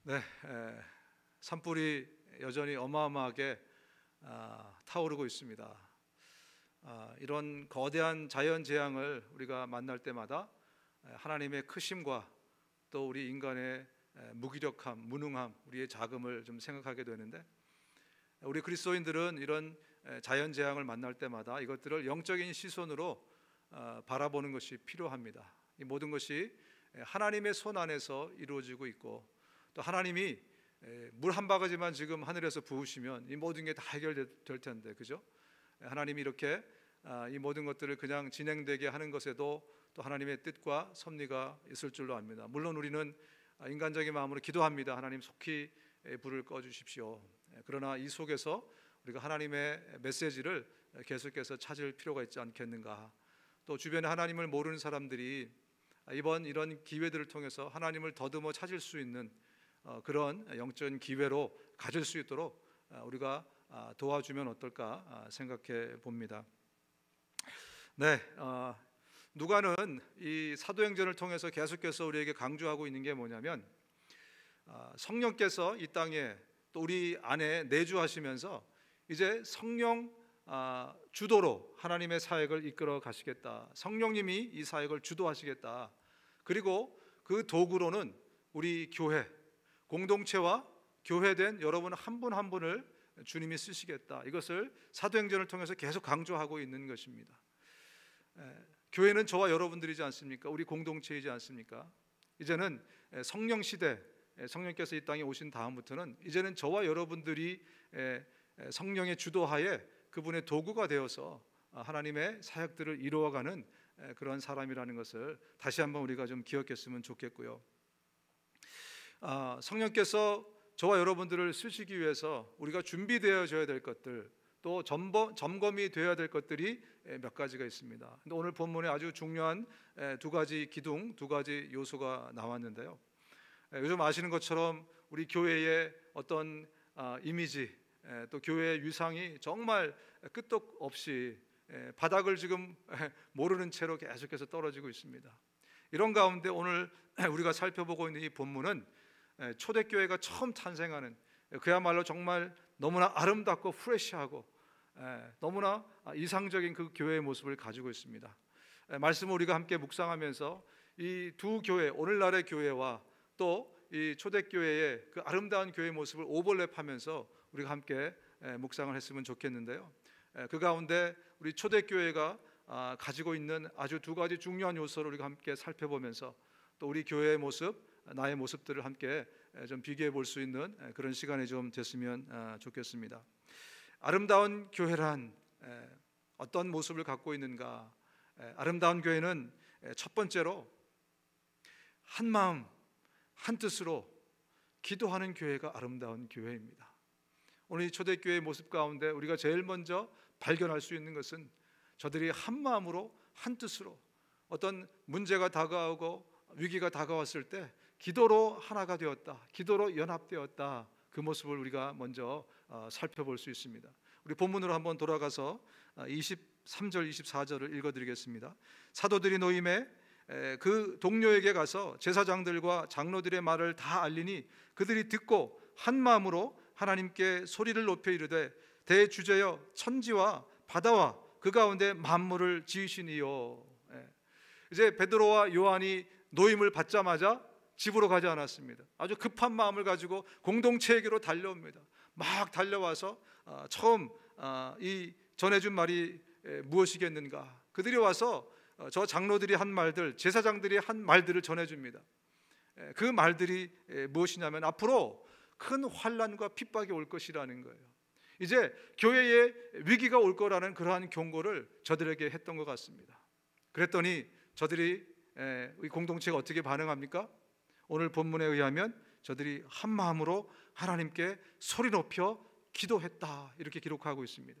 네, 산불이 여전히 어마어마하게 타오르고 있습니다. 이런 거대한 자연 재앙을 우리가 만날 때마다 하나님의 크심과 또 우리 인간의 무기력함, 무능함, 우리의 자금을 좀 생각하게 되는데, 우리 그리스도인들은 이런 자연 재앙을 만날 때마다 이것들을 영적인 시선으로 바라보는 것이 필요합니다. 이 모든 것이 하나님의 손 안에서 이루어지고 있고, 또 하나님이 물 한 바가지만 지금 하늘에서 부으시면 이 모든 게 다 해결될 텐데, 그죠? 하나님이 이렇게 이 모든 것들을 그냥 진행되게 하는 것에도 또 하나님의 뜻과 섭리가 있을 줄로 압니다. 물론 우리는 인간적인 마음으로 기도합니다. 하나님 속히 불을 꺼주십시오. 그러나 이 속에서 우리가 하나님의 메시지를 계속해서 찾을 필요가 있지 않겠는가. 또 주변에 하나님을 모르는 사람들이 이번 이런 기회들을 통해서 하나님을 더듬어 찾을 수 있는 그런 영적인 기회로 가질 수 있도록 우리가 도와주면 어떨까 생각해 봅니다. 네, 누가는 이 사도행전을 통해서 계속해서 우리에게 강조하고 있는 게 뭐냐면, 성령께서 이 땅에 또 우리 안에 내주하시면서 이제 성령 주도로 하나님의 사역을 이끌어 가시겠다. 성령님이 이 사역을 주도하시겠다. 그리고 그 도구로는 우리 교회, 공동체와 교회된 여러분 한 분 한 분을 주님이 쓰시겠다. 이것을 사도행전을 통해서 계속 강조하고 있는 것입니다. 교회는 저와 여러분들이지 않습니까? 우리 공동체이지 않습니까? 이제는 성령 시대, 성령께서 이 땅에 오신 다음부터는 이제는 저와 여러분들이 성령의 주도하에 그분의 도구가 되어서 하나님의 사역들을 이루어가는 그런 사람이라는 것을 다시 한번 우리가 좀 기억했으면 좋겠고요. 성령께서 저와 여러분들을 쓰시기 위해서 우리가 준비되어져야 될 것들, 또 점검이 되어야 될 것들이 몇 가지가 있습니다. 근데 오늘 본문에 아주 중요한 두 가지 기둥, 두 가지 요소가 나왔는데요. 요즘 아시는 것처럼 우리 교회의 어떤 이미지, 또 교회의 위상이 정말 끄떡 없이 바닥을 지금 모르는 채로 계속해서 떨어지고 있습니다. 이런 가운데 오늘 우리가 살펴보고 있는 이 본문은 초대교회가 처음 탄생하는, 그야말로 정말 너무나 아름답고 프레시하고 너무나 이상적인 그 교회의 모습을 가지고 있습니다. 말씀을 우리가 함께 묵상하면서 이 두 교회, 오늘날의 교회와 또 이 초대교회의 그 아름다운 교회의 모습을 오버랩하면서 우리가 함께 묵상을 했으면 좋겠는데요. 그 가운데 우리 초대교회가 가지고 있는 아주 두 가지 중요한 요소를 우리가 함께 살펴보면서 또 우리 교회의 모습, 나의 모습들을 함께 좀 비교해 볼 수 있는 그런 시간이 좀 됐으면 좋겠습니다. 아름다운 교회란 어떤 모습을 갖고 있는가? 아름다운 교회는 첫 번째로 한 마음 한 뜻으로 기도하는 교회가 아름다운 교회입니다. 오늘 이 초대교회의 모습 가운데 우리가 제일 먼저 발견할 수 있는 것은 저들이 한 마음으로 한 뜻으로 어떤 문제가 다가오고 위기가 다가왔을 때 기도로 하나가 되었다, 기도로 연합되었다, 그 모습을 우리가 먼저 살펴볼 수 있습니다. 우리 본문으로 한번 돌아가서 23절 24절을 읽어드리겠습니다. 사도들이 노임에 그 동료에게 가서 제사장들과 장로들의 말을 다 알리니 그들이 듣고 한 마음으로 하나님께 소리를 높여 이르되 대주제여 천지와 바다와 그 가운데 만물을 지으시니요. 이제 베드로와 요한이 노임을 받자마자 집으로 가지 않았습니다. 아주 급한 마음을 가지고 공동체에게로 달려옵니다. 막 달려와서 처음 이 전해준 말이 무엇이겠는가? 그들이 와서 저 장로들이 한 말들, 제사장들이 한 말들을 전해줍니다. 그 말들이 무엇이냐면 앞으로 큰 환난과 핍박이 올 것이라는 거예요. 이제 교회에 위기가 올 거라는 그러한 경고를 저들에게 했던 것 같습니다. 그랬더니 저들이 이 공동체가 어떻게 반응합니까? 오늘 본문에 의하면 저들이 한 마음으로 하나님께 소리 높여 기도했다, 이렇게 기록하고 있습니다.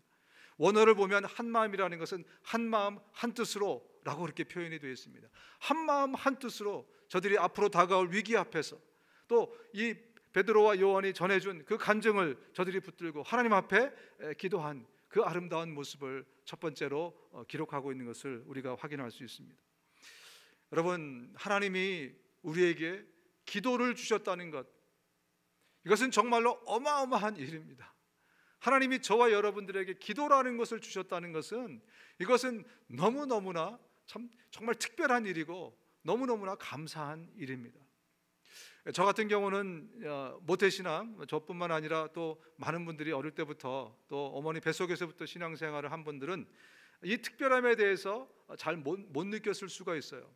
원어를 보면 한 마음이라는 것은 한 마음 한 뜻으로 라고 그렇게 표현이 되어 있습니다. 한 마음 한 뜻으로 저들이 앞으로 다가올 위기 앞에서 또 이 베드로와 요한이 전해준 그 간증을 저들이 붙들고 하나님 앞에 기도한 그 아름다운 모습을 첫 번째로 기록하고 있는 것을 우리가 확인할 수 있습니다. 여러분, 하나님이 우리에게 기도를 주셨다는 것, 이것은 정말로 어마어마한 일입니다. 하나님이 저와 여러분들에게 기도라는 것을 주셨다는 것은, 이것은 너무너무나 참 정말 특별한 일이고 너무너무나 감사한 일입니다. 저 같은 경우는 모태신앙, 저뿐만 아니라 또 많은 분들이 어릴 때부터, 또 어머니 뱃속에서부터 신앙생활을 한 분들은 이 특별함에 대해서 잘 못 느꼈을 수가 있어요.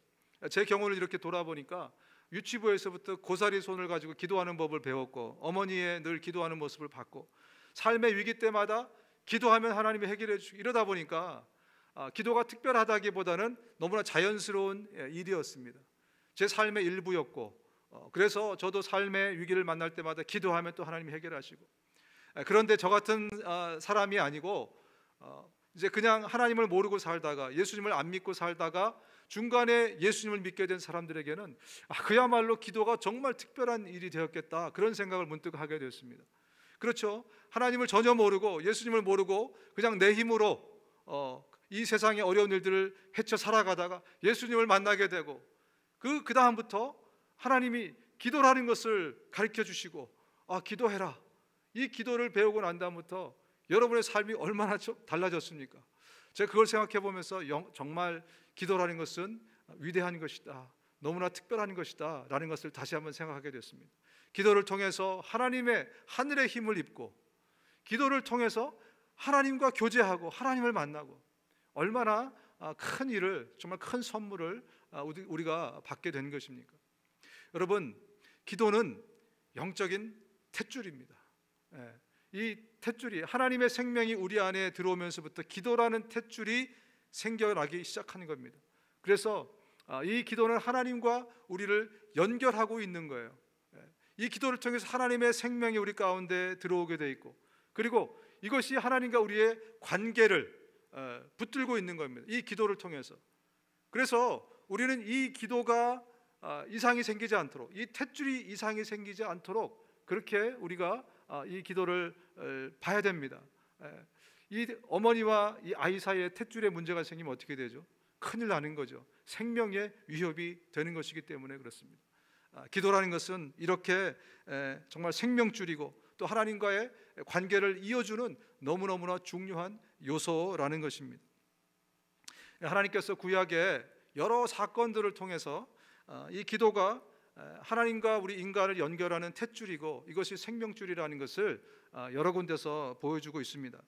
제 경우를 이렇게 돌아보니까 유치부에서부터 고사리 손을 가지고 기도하는 법을 배웠고, 어머니의 늘 기도하는 모습을 봤고, 삶의 위기 때마다 기도하면 하나님이 해결해 주시고, 이러다 보니까 기도가 특별하다기보다는 너무나 자연스러운 일이었습니다. 제 삶의 일부였고, 그래서 저도 삶의 위기를 만날 때마다 기도하면 또 하나님이 해결하시고, 그런데 저 같은 사람이 아니고 이제 그냥 하나님을 모르고 살다가, 예수님을 안 믿고 살다가 중간에 예수님을 믿게 된 사람들에게는 그야말로 기도가 정말 특별한 일이 되었겠다, 그런 생각을 문득 하게 되었습니다. 그렇죠. 하나님을 전혀 모르고 예수님을 모르고 그냥 내 힘으로 이 세상의 어려운 일들을 헤쳐 살아가다가 예수님을 만나게 되고, 그 다음부터 하나님이 기도라는 것을 가르쳐 주시고, 기도해라, 이 기도를 배우고 난 다음부터 여러분의 삶이 얼마나 달라졌습니까? 제가 그걸 생각해 보면서 정말 기도라는 것은 위대한 것이다, 너무나 특별한 것이다 라는 것을 다시 한번 생각하게 됐습니다. 기도를 통해서 하나님의 하늘의 힘을 입고, 기도를 통해서 하나님과 교제하고 하나님을 만나고, 얼마나 큰 일을, 정말 큰 선물을 우리가 받게 된 것입니까? 여러분, 기도는 영적인 탯줄입니다. 이 탯줄이, 하나님의 생명이 우리 안에 들어오면서부터 기도라는 탯줄이 생겨나기 시작하는 겁니다. 그래서 이 기도는 하나님과 우리를 연결하고 있는 거예요. 이 기도를 통해서 하나님의 생명이 우리 가운데 들어오게 돼 있고, 그리고 이것이 하나님과 우리의 관계를 붙들고 있는 겁니다. 이 기도를 통해서. 그래서 우리는 이 기도가 이상이 생기지 않도록, 이 탯줄이 이상이 생기지 않도록 그렇게 우리가 이 기도를 봐야 됩니다. 이 어머니와 이 아이 사이에 탯줄에 문제가 생기면 어떻게 되죠? 큰일 나는 거죠. 생명의 위협이 되는 것이기 때문에 그렇습니다. 기도라는 것은 이렇게 정말 생명줄이고, 또 하나님과의 관계를 이어주는 너무너무나 중요한 요소라는 것입니다. 하나님께서 구약의 여러 사건들을 통해서 이 기도가 하나님과 우리 인간을 연결하는 탯줄이고, 이것이 생명줄이라는 것을 여러 군데서 보여주고 있습니다.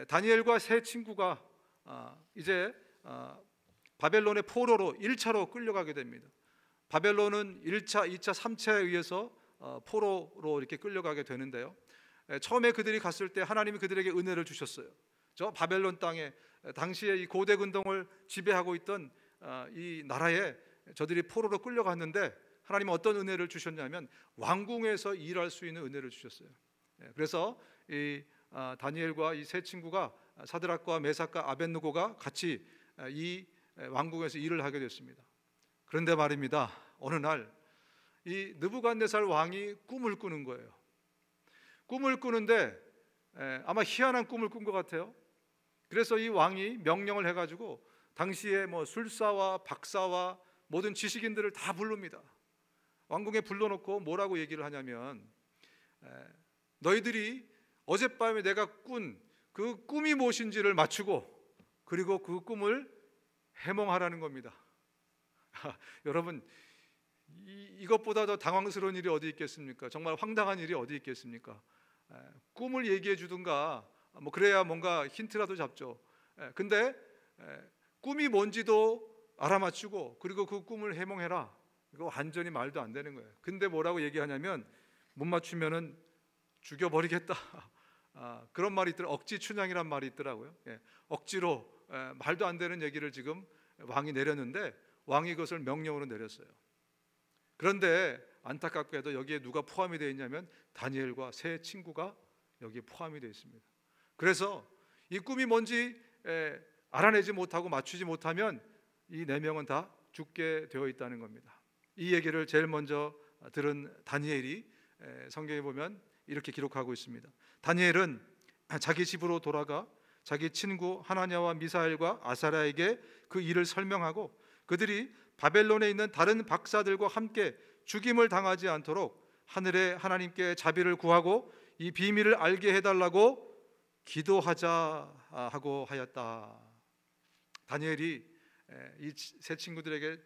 다니엘과 세 친구가 이제 바벨론의 포로로 1차로 끌려가게 됩니다. 바벨론은 1차, 2차, 3차에 의해서 포로로 이렇게 끌려가게 되는데요, 처음에 그들이 갔을 때 하나님이 그들에게 은혜를 주셨어요. 저 바벨론 땅에 당시에 이 고대 근동을 지배하고 있던 이 나라에 저들이 포로로 끌려갔는데, 하나님은 어떤 은혜를 주셨냐면 왕궁에서 일할 수 있는 은혜를 주셨어요. 그래서 이 다니엘과 이 세 친구가, 사드락과 메삭과 아벳느고가 같이 이 왕궁에서 일을 하게 됐습니다. 그런데 말입니다, 어느 날 이 느부갓네살 왕이 꿈을 꾸는 거예요. 꿈을 꾸는데 아마 희한한 꿈을 꾼 것 같아요. 그래서 이 왕이 명령을 해가지고 당시에 뭐 술사와 박사와 모든 지식인들을 다 부릅니다. 왕궁에 불러놓고 뭐라고 얘기를 하냐면, 너희들이 어젯밤에 내가 꾼 그 꿈이 무엇인지를 맞추고, 그리고 그 꿈을 해몽하라는 겁니다. 여러분, 이것보다 더 당황스러운 일이 어디 있겠습니까? 정말 황당한 일이 어디 있겠습니까? 꿈을 얘기해 주든가 뭐 그래야 뭔가 힌트라도 잡죠. 근데 꿈이 뭔지도 알아맞추고, 그리고 그 꿈을 해몽해라, 이거 완전히 말도 안 되는 거예요. 근데 뭐라고 얘기하냐면, 못 맞추면은 죽여버리겠다. 그런 말이 있더라고요. 억지 춘향이란 말이 있더라고요. 억지로 말도 안 되는 얘기를 지금 왕이 내렸는데, 왕이 그것을 명령으로 내렸어요. 그런데 안타깝게도 여기에 누가 포함이 되어 있냐면 다니엘과 세 친구가 여기에 포함이 되어 있습니다. 그래서 이 꿈이 뭔지 알아내지 못하고 맞추지 못하면 이 네 명은 다 죽게 되어 있다는 겁니다. 이 얘기를 제일 먼저 들은 다니엘이 성경에 보면 이렇게 기록하고 있습니다. 다니엘은 자기 집으로 돌아가 자기 친구 하나냐와 미사엘과 아사랴에게 그 일을 설명하고, 그들이 바벨론에 있는 다른 박사들과 함께 죽임을 당하지 않도록 하늘의 하나님께 자비를 구하고 이 비밀을 알게 해달라고 기도하자 하고 하였다. 다니엘이 이 세 친구들에게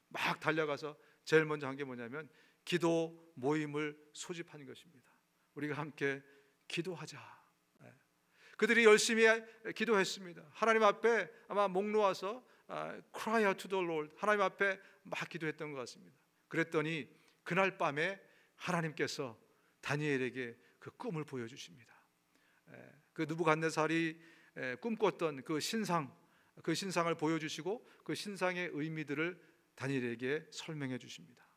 막 달려가서 제일 먼저 한 게 뭐냐면 기도 모임을 소집한 것입니다. 우리가 함께 기도하자. 그들이 열심히 기도했습니다. 하나님 앞에 아마 목 놓아서 cry out to the Lord, 하나님 앞에 막 기도했던 것 같습니다. 그랬더니 그날 밤에 하나님께서 다니엘에게 그 꿈을 보여주십니다. 그 느부갓네살이 꿈꿨던 그 신상을 보여주시고 그 신상의 의미들을 다니엘에게 설명해 주십니다.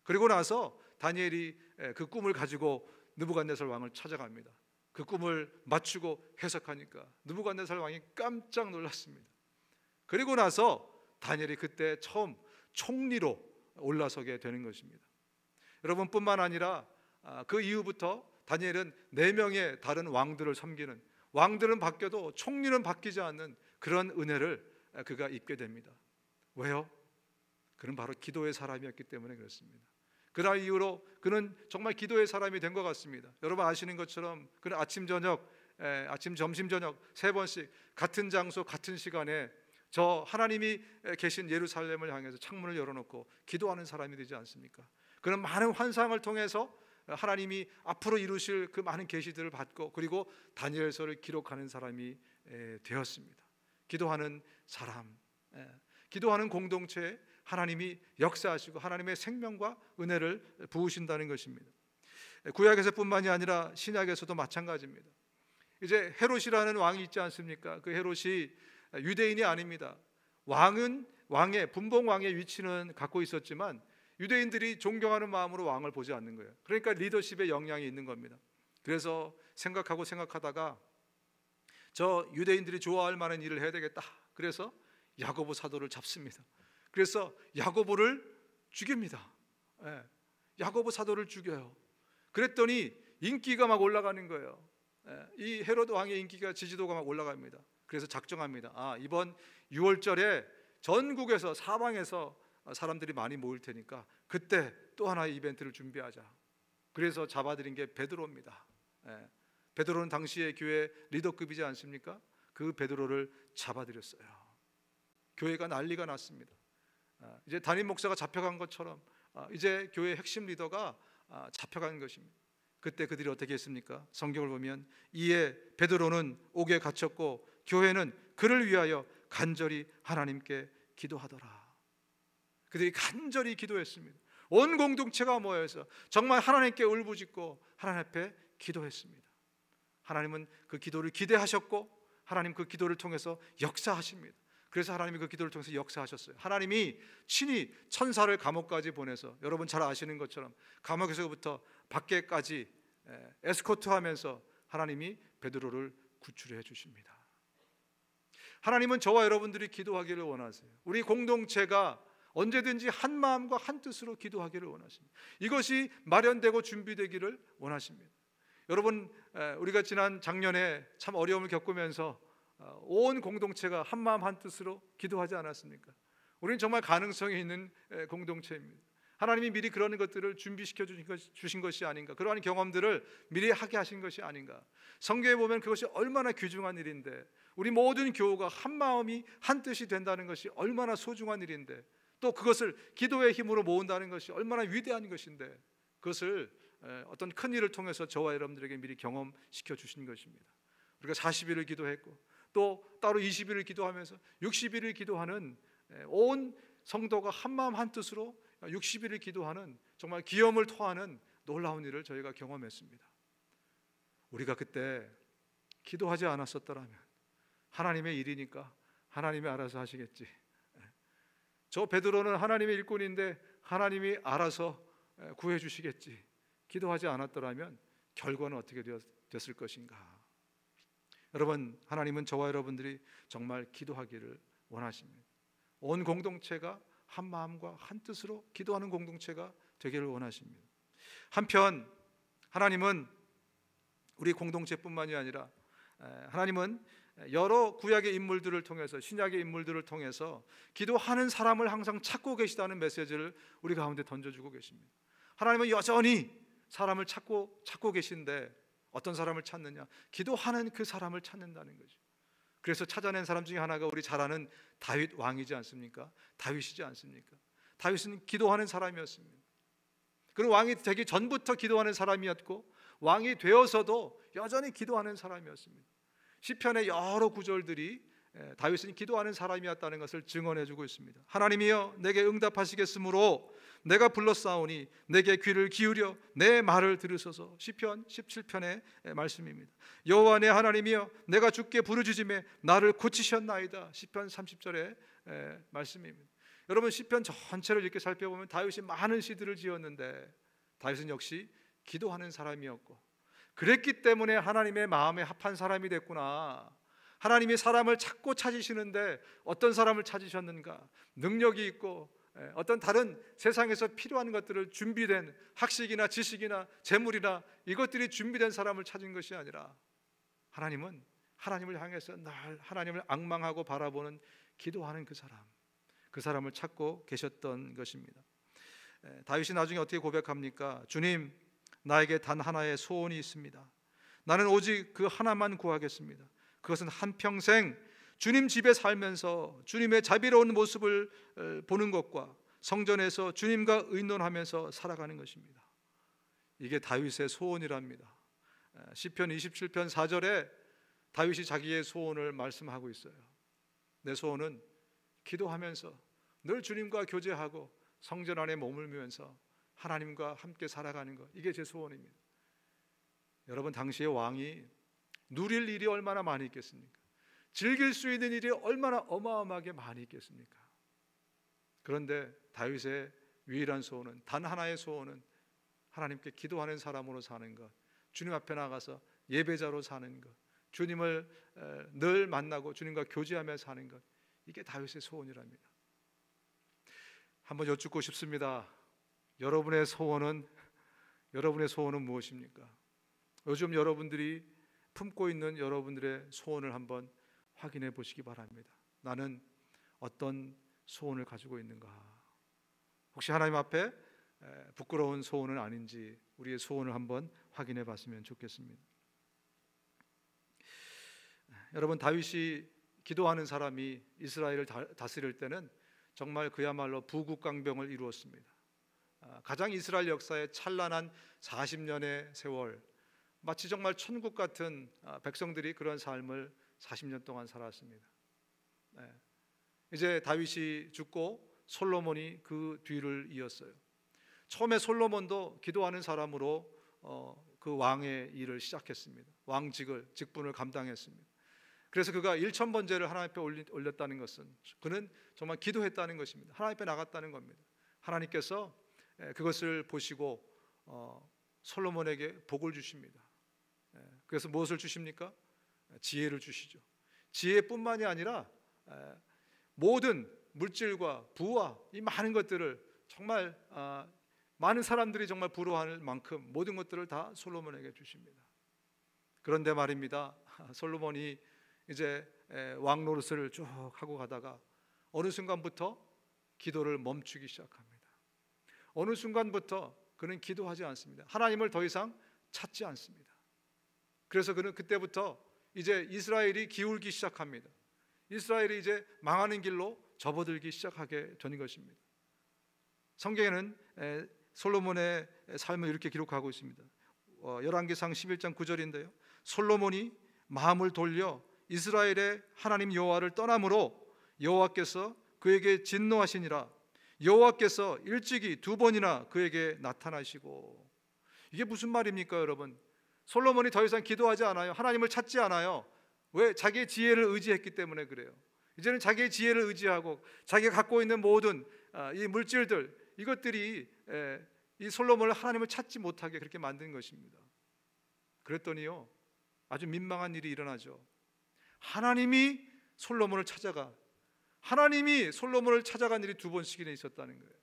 그리고 나서 다니엘이 그 꿈을 가지고 느부갓네살 왕을 찾아갑니다. 그 꿈을 맞추고 해석하니까 느부갓네살 왕이 깜짝 놀랐습니다. 그리고 나서 다니엘이 그때 처음 총리로 올라서게 되는 것입니다. 여러분, 뿐만 아니라 그 이후부터 다니엘은 4명의 다른 왕들을 섬기는, 왕들은 바뀌어도 총리는 바뀌지 않는 그런 은혜를 그가 입게 됩니다. 왜요? 그는 바로 기도의 사람이었기 때문에 그렇습니다. 그날 이후로 그는 정말 기도의 사람이 된 것 같습니다. 여러분 아시는 것처럼 그는 아침, 점심, 저녁 3번씩 같은 장소 같은 시간에 저 하나님이 계신 예루살렘을 향해서 창문을 열어놓고 기도하는 사람이 되지 않습니까? 그는 많은 환상을 통해서 하나님이 앞으로 이루실 그 많은 계시들을 받고 그리고 다니엘서를 기록하는 사람이 되었습니다. 기도하는 사람, 기도하는 공동체에 하나님이 역사하시고 하나님의 생명과 은혜를 부으신다는 것입니다. 구약에서뿐만이 아니라 신약에서도 마찬가지입니다. 이제 헤롯이라는 왕이 있지 않습니까? 그 헤롯이 유대인이 아닙니다. 분봉 왕의 위치는 갖고 있었지만 유대인들이 존경하는 마음으로 왕을 보지 않는 거예요. 그러니까 리더십의 역량이 있는 겁니다. 그래서 생각하다가 저 유대인들이 좋아할 만한 일을 해야 되겠다. 그래서 야고보 사도를 잡습니다. 그래서 야고보를 죽입니다. 야고보 사도를 죽여요. 그랬더니 인기가 막 올라가는 거예요. 이 헤롯 왕의 인기가, 지지도가 막 올라갑니다. 그래서 작정합니다. 이번 6월절에 전국에서 사방에서 사람들이 많이 모일 테니까 그때 또 하나의 이벤트를 준비하자. 그래서 잡아들인 게 베드로입니다. 베드로는 당시의 교회 리더급이지 않습니까? 그 베드로를 잡아들였어요. 교회가 난리가 났습니다. 이제 담임 목사가 잡혀간 것처럼 이제 교회 핵심 리더가 잡혀간 것입니다. 그때 그들이 어떻게 했습니까? 성경을 보면 이에 베드로는 옥에 갇혔고 교회는 그를 위하여 간절히 하나님께 기도하더라. 그들이 간절히 기도했습니다. 온 공동체가 모여서 정말 하나님께 울부짖고 하나님 앞에 기도했습니다. 하나님은 그 기도를 기대하셨고 하나님 그 기도를 통해서 역사하십니다. 그래서 하나님이 그 기도를 통해서 역사하셨어요. 하나님이 친히 천사를 감옥까지 보내서, 여러분 잘 아시는 것처럼 감옥에서부터 밖에까지 에스코트하면서 하나님이 베드로를 구출해 주십니다. 하나님은 저와 여러분들이 기도하기를 원하세요. 우리 공동체가 언제든지 한 마음과 한 뜻으로 기도하기를 원하십니다. 이것이 마련되고 준비되기를 원하십니다. 여러분, 우리가 지난 작년에 참 어려움을 겪으면서 온 공동체가 한 마음 한 뜻으로 기도하지 않았습니까? 우리는 정말 가능성이 있는 공동체입니다. 하나님이 미리 그런 것들을 준비시켜 주신 것이 아닌가, 그러한 경험들을 미리 하게 하신 것이 아닌가. 성경에 보면 그것이 얼마나 귀중한 일인데, 우리 모든 교우가 한 마음이 한 뜻이 된다는 것이 얼마나 소중한 일인데, 또 그것을 기도의 힘으로 모은다는 것이 얼마나 위대한 것인데, 그것을 어떤 큰 일을 통해서 저와 여러분들에게 미리 경험시켜 주신 것입니다. 우리가 40일을 기도했고 또 따로 20일을 기도하면서 60일을 기도하는, 온 성도가 한마음 한뜻으로 60일을 기도하는 정말 기염을 토하는 놀라운 일을 저희가 경험했습니다. 우리가 그때 기도하지 않았었더라면 하나님의 일이니까 하나님이 알아서 하시겠지. 저 베드로는 하나님의 일꾼인데 하나님이 알아서 구해 주시겠지. 기도하지 않았더라면 결과는 어떻게 됐을 것인가. 여러분, 하나님은 저와 여러분들이 정말 기도하기를 원하십니다. 온 공동체가 한 마음과 한 뜻으로 기도하는 공동체가 되기를 원하십니다. 한편 하나님은 우리 공동체뿐만이 아니라 하나님은 여러 구약의 인물들을 통해서, 신약의 인물들을 통해서 기도하는 사람을 항상 찾고 계시다는 메시지를 우리 가운데 던져주고 계십니다. 하나님은 여전히 사람을 찾고 계신데 어떤 사람을 찾느냐? 기도하는 그 사람을 찾는다는 거죠. 그래서 찾아낸 사람 중에 하나가 우리 잘 아는 다윗 왕이지 않습니까? 다윗이지 않습니까? 다윗은 기도하는 사람이었습니다. 그는 왕이 되기 전부터 기도하는 사람이었고 왕이 되어서도 여전히 기도하는 사람이었습니다. 시편의 여러 구절들이 다윗은 기도하는 사람이었다는 것을 증언해주고 있습니다. 하나님이여 내게 응답하시겠으므로 내가 불렀사오니 내게 귀를 기울여 내 말을 들으소서. 시편 17편의 말씀입니다. 여호와 내 하나님이여 내가 주께 부르짖음에 나를 고치셨나이다. 시편 30절의 말씀입니다. 여러분 시편 전체를 이렇게 살펴보면 다윗이 많은 시들을 지었는데 다윗은 역시 기도하는 사람이었고 그랬기 때문에 하나님의 마음에 합한 사람이 됐구나. 하나님이 사람을 찾고 찾으시는데 어떤 사람을 찾으셨는가? 능력이 있고 어떤 다른 세상에서 필요한 것들을 준비된 학식이나 지식이나 재물이나 이것들이 준비된 사람을 찾은 것이 아니라 하나님은 하나님을 향해서 날 하나님을 앙망하고 바라보는 기도하는 그 사람을 찾고 계셨던 것입니다. 다윗이 나중에 어떻게 고백합니까? 주님, 나에게 단 하나의 소원이 있습니다. 나는 오직 그 하나만 구하겠습니다. 그것은 한평생 주님 집에 살면서 주님의 자비로운 모습을 보는 것과 성전에서 주님과 의논하면서 살아가는 것입니다. 이게 다윗의 소원이랍니다. 시편 27편 4절에 다윗이 자기의 소원을 말씀하고 있어요. 내 소원은 기도하면서 늘 주님과 교제하고 성전 안에 머물면서 하나님과 함께 살아가는 것, 이게 제 소원입니다. 여러분 당시의 왕이 누릴 일이 얼마나 많이 있겠습니까? 즐길 수 있는 일이 얼마나 어마어마하게 많이 있겠습니까? 그런데 다윗의 유일한 소원은, 단 하나의 소원은 하나님께 기도하는 사람으로 사는 것, 주님 앞에 나가서 예배자로 사는 것, 주님을 늘 만나고 주님과 교제하며 사는 것, 이게 다윗의 소원이랍니다. 한번 여쭙고 싶습니다. 여러분의 소원은 무엇입니까? 요즘 여러분들이 품고 있는 여러분들의 소원을 한번 확인해 보시기 바랍니다. 나는 어떤 소원을 가지고 있는가? 혹시 하나님 앞에 부끄러운 소원은 아닌지 우리의 소원을 한번 확인해 봤으면 좋겠습니다. 여러분 다윗이 기도하는 사람이 이스라엘을 다스릴 때는 정말 그야말로 부국강병을 이루었습니다. 가장 이스라엘 역사의 찬란한 40년의 세월, 마치 정말 천국 같은 백성들이 그런 삶을 40년 동안 살았습니다. 이제 다윗이 죽고 솔로몬이 그 뒤를 이었어요. 처음에 솔로몬도 기도하는 사람으로 그 왕의 일을 시작했습니다. 직분을 감당했습니다. 그래서 그가 1000번제를 하나님 앞에 올렸다는 것은 그는 정말 기도했다는 것입니다. 하나님 앞에 나갔다는 겁니다. 하나님께서 그것을 보시고 솔로몬에게 복을 주십니다. 그래서 무엇을 주십니까? 지혜를 주시죠. 지혜뿐만이 아니라 모든 물질과 부와 이 많은 것들을 정말 많은 사람들이 정말 부러워할 만큼 모든 것들을 다 솔로몬에게 주십니다. 그런데 말입니다, 솔로몬이 이제 왕 노릇을 쭉 하고 가다가 어느 순간부터 기도를 멈추기 시작합니다. 어느 순간부터 그는 기도하지 않습니다. 하나님을 더 이상 찾지 않습니다. 그래서 그는 그때부터 이제 이스라엘이 기울기 시작합니다. 이스라엘이 이제 망하는 길로 접어들기 시작하게 되는 것입니다. 성경에는 솔로몬의 삶을 이렇게 기록하고 있습니다. 열왕기상 11장 9절인데요. 솔로몬이 마음을 돌려 이스라엘의 하나님 여호와를 떠남으로 여호와께서 그에게 진노하시니라. 여호와께서 일찍이 2번이나 그에게 나타나시고. 이게 무슨 말입니까, 여러분? 솔로몬이 더 이상 기도하지 않아요. 하나님을 찾지 않아요. 왜? 자기의 지혜를 의지했기 때문에 그래요. 이제는 자기의 지혜를 의지하고 자기가 갖고 있는 모든 이 물질들, 이것들이 이 솔로몬을 하나님을 찾지 못하게 그렇게 만든 것입니다. 그랬더니요, 아주 민망한 일이 일어나죠. 하나님이 솔로몬을 찾아간 일이 2번씩이나 있었다는 거예요.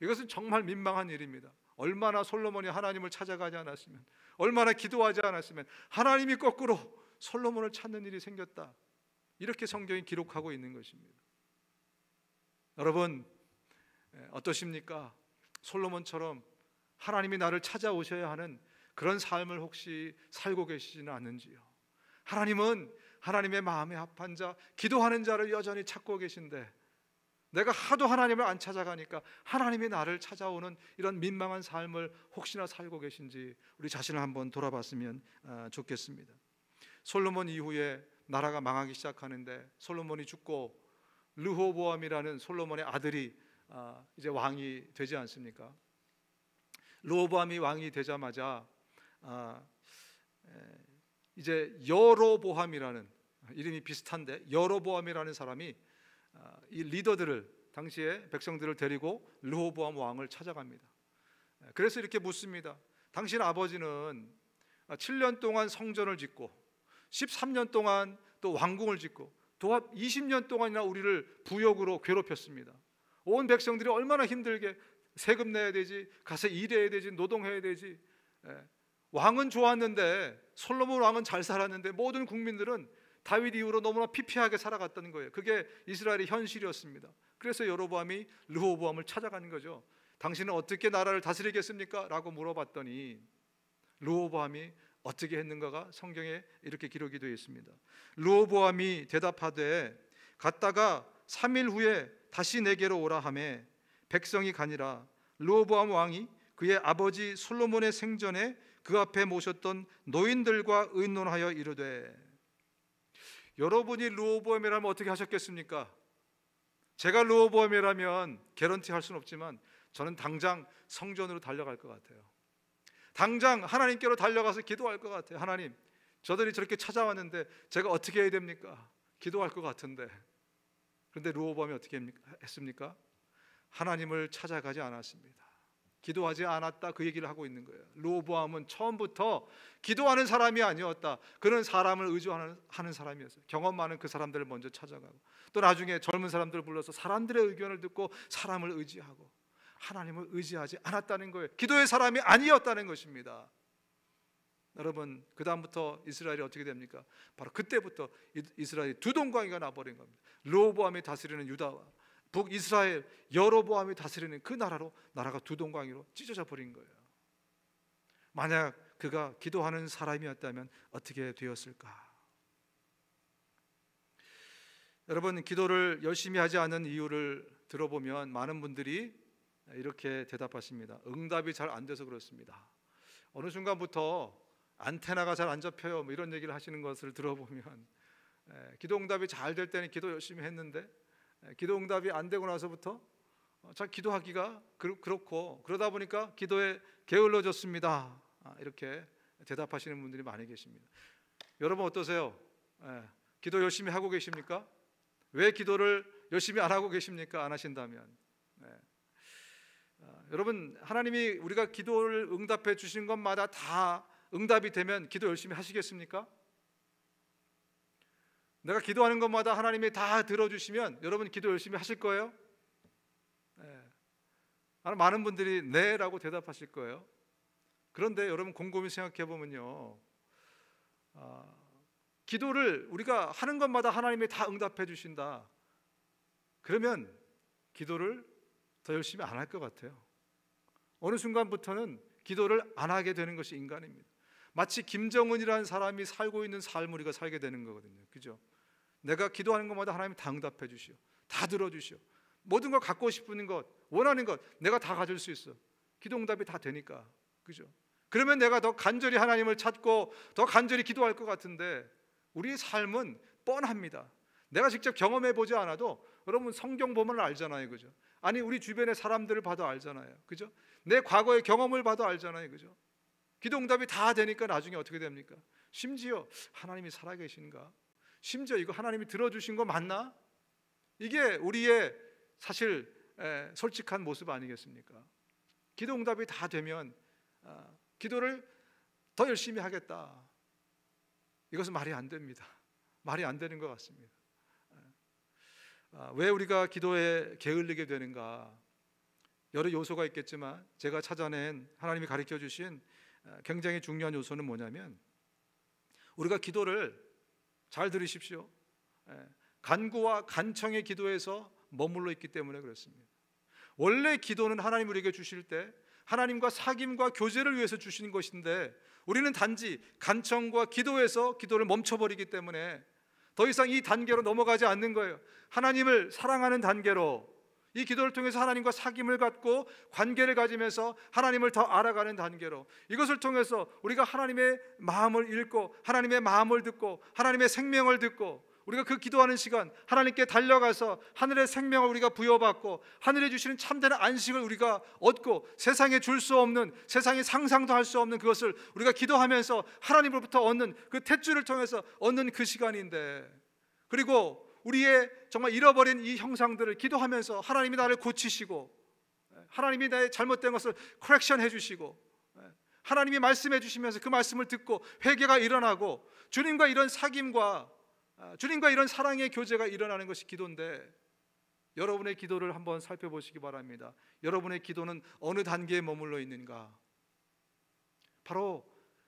이것은 정말 민망한 일입니다. 얼마나 솔로몬이 하나님을 찾아가지 않았으면, 얼마나 기도하지 않았으면 하나님이 거꾸로 솔로몬을 찾는 일이 생겼다, 이렇게 성경이 기록하고 있는 것입니다. 여러분 어떠십니까? 솔로몬처럼 하나님이 나를 찾아오셔야 하는 그런 삶을 혹시 살고 계시지는 않는지요? 하나님은 하나님의 마음에 합한 자, 기도하는 자를 여전히 찾고 계신데 내가 하도 하나님을 안 찾아가니까 하나님이 나를 찾아오는 이런 민망한 삶을 혹시나 살고 계신지 우리 자신을 한번 돌아봤으면 좋겠습니다. 솔로몬 이후에 나라가 망하기 시작하는데 솔로몬이 죽고 르호보암이라는 솔로몬의 아들이 이제 왕이 되지 않습니까? 르호보암이 왕이 되자마자 이제 여로보암이라는 이름이 비슷한데 여로보암이라는 사람이 이 리더들을 당시에 백성들을 데리고 르호보암 왕을 찾아갑니다. 그래서 이렇게 묻습니다. 당신 아버지는 7년 동안 성전을 짓고 13년 동안 또 왕궁을 짓고 또 20년 동안이나 우리를 부역으로 괴롭혔습니다. 온 백성들이 얼마나 힘들게 세금 내야 되지, 가서 일해야 되지, 노동해야 되지. 왕은 좋았는데 솔로몬 왕은 잘 살았는데 모든 국민들은 다윗 이후로 너무나 피폐하게 살아갔다는 거예요. 그게 이스라엘의 현실이었습니다. 그래서 여로보암이 르호보암을 찾아가는 거죠. 당신은 어떻게 나라를 다스리겠습니까? 라고 물어봤더니 르호보암이 어떻게 했는가가 성경에 이렇게 기록이 되어 있습니다. 르호보암이 대답하되 갔다가 3일 후에 다시 내게로 오라 하매 백성이 가니라. 르호보암 왕이 그의 아버지 솔로몬의 생전에 그 앞에 모셨던 노인들과 의논하여 이르되, 여러분이 르호보암이라면 어떻게 하셨겠습니까? 제가 르호보암이라면 개런티 할 수는 없지만 저는 당장 성전으로 달려갈 것 같아요. 당장 하나님께로 달려가서 기도할 것 같아요. 하나님, 저들이 저렇게 찾아왔는데 제가 어떻게 해야 됩니까? 기도할 것 같은데. 그런데 르호보암이 어떻게 했습니까? 하나님을 찾아가지 않았습니다. 기도하지 않았다, 그 얘기를 하고 있는 거예요. 르호보암은 처음부터 기도하는 사람이 아니었다. 그는 사람을 의존하는 사람이었어요. 경험 많은 그 사람들을 먼저 찾아가고 또 나중에 젊은 사람들을 불러서 사람들의 의견을 듣고 사람을 의지하고 하나님을 의지하지 않았다는 거예요. 기도의 사람이 아니었다는 것입니다. 여러분, 그 다음부터 이스라엘이 어떻게 됩니까? 바로 그때부터 이스라엘이 두 동강이가 나버린 겁니다. 르호보암이 다스리는 유다와 북이스라엘 여로보암이 다스리는 그 나라로 나라가 두 동강이로 찢어져 버린 거예요. 만약 그가 기도하는 사람이었다면 어떻게 되었을까? 여러분, 기도를 열심히 하지 않은 이유를 들어보면 많은 분들이 이렇게 대답하십니다. 응답이 잘 안 돼서 그렇습니다. 어느 순간부터 안테나가 잘 안 잡혀요, 뭐 이런 얘기를 하시는 것을 들어보면 기도 응답이 잘 될 때는 기도 열심히 했는데 기도 응답이 안 되고 나서부터 잘 기도하기가 그렇고 그러다 보니까 기도에 게을러졌습니다. 이렇게 대답하시는 분들이 많이 계십니다. 여러분 어떠세요? 기도 열심히 하고 계십니까? 왜 기도를 열심히 안 하고 계십니까? 안 하신다면 여러분, 하나님이 우리가 기도를 응답해 주시는 것마다 다 응답이 되면 기도 열심히 하시겠습니까? 내가 기도하는 것마다 하나님이 다 들어주시면 여러분 기도 열심히 하실 거예요? 많은 분들이 네라고 대답하실 거예요. 그런데 여러분 곰곰이 생각해 보면요, 기도를 우리가 하는 것마다 하나님이 다 응답해 주신다. 그러면 기도를 더 열심히 안 할 것 같아요. 어느 순간부터는 기도를 안 하게 되는 것이 인간입니다. 마치 김정은이라는 사람이 살고 있는 삶을 우리가 살게 되는 거거든요. 그죠? 내가 기도하는 것마다 하나님이 다 응답해 주시오, 다 들어주시오. 모든 걸 갖고 싶은 것, 원하는 것 내가 다 가질 수 있어. 기도 응답이 다 되니까. 그죠? 그러면 내가 더 간절히 하나님을 찾고 더 간절히 기도할 것 같은데 우리의 삶은 뻔합니다. 내가 직접 경험해 보지 않아도 여러분 성경 보면 알잖아요. 그죠? 아니 우리 주변의 사람들을 봐도 알잖아요. 그죠? 내 과거의 경험을 봐도 알잖아요. 그죠? 기도 응답이 다 되니까 나중에 어떻게 됩니까? 심지어 하나님이 살아계신가? 심지어 이거 하나님이 들어주신 거 맞나? 이게 우리의 사실 솔직한 모습 아니겠습니까? 기도 응답이 다 되면 기도를 더 열심히 하겠다. 이것은 말이 안 됩니다. 말이 안 되는 것 같습니다. 왜 우리가 기도에 게을리게 되는가? 여러 요소가 있겠지만 제가 찾아낸 하나님이 가르쳐 주신 굉장히 중요한 요소는 뭐냐면, 우리가 기도를 잘 들으십시오. 간구와 간청의 기도에서 머물러 있기 때문에 그렇습니다. 원래 기도는 하나님 우리에게 주실 때 하나님과 사귐과 교제를 위해서 주시는 것인데, 우리는 단지 간청과 기도에서 기도를 멈춰버리기 때문에 더 이상 이 단계로 넘어가지 않는 거예요. 하나님을 사랑하는 단계로, 이 기도를 통해서 하나님과 사귐을 갖고 관계를 가지면서 하나님을 더 알아가는 단계로, 이것을 통해서 우리가 하나님의 마음을 읽고 하나님의 마음을 듣고 하나님의 생명을 듣고, 우리가 그 기도하는 시간 하나님께 달려가서 하늘의 생명을 우리가 부여받고 하늘에 주시는 참된 안식을 우리가 얻고, 세상에 줄 수 없는, 세상이 상상도 할 수 없는 그것을 우리가 기도하면서 하나님으로부터 얻는 그 탯줄을 통해서 얻는 그 시간인데, 그리고 우리의 정말 잃어버린 이 형상들을 기도하면서 하나님이 나를 고치시고, 하나님이 나의 잘못된 것을 커렉션 해주시고, 하나님이 말씀해 주시면서 그 말씀을 듣고 회개가 일어나고 주님과 이런 사귐과 주님과 이런 사랑의 교제가 일어나는 것이 기도인데, 여러분의 기도를 한번 살펴보시기 바랍니다. 여러분의 기도는 어느 단계에 머물러 있는가? 바로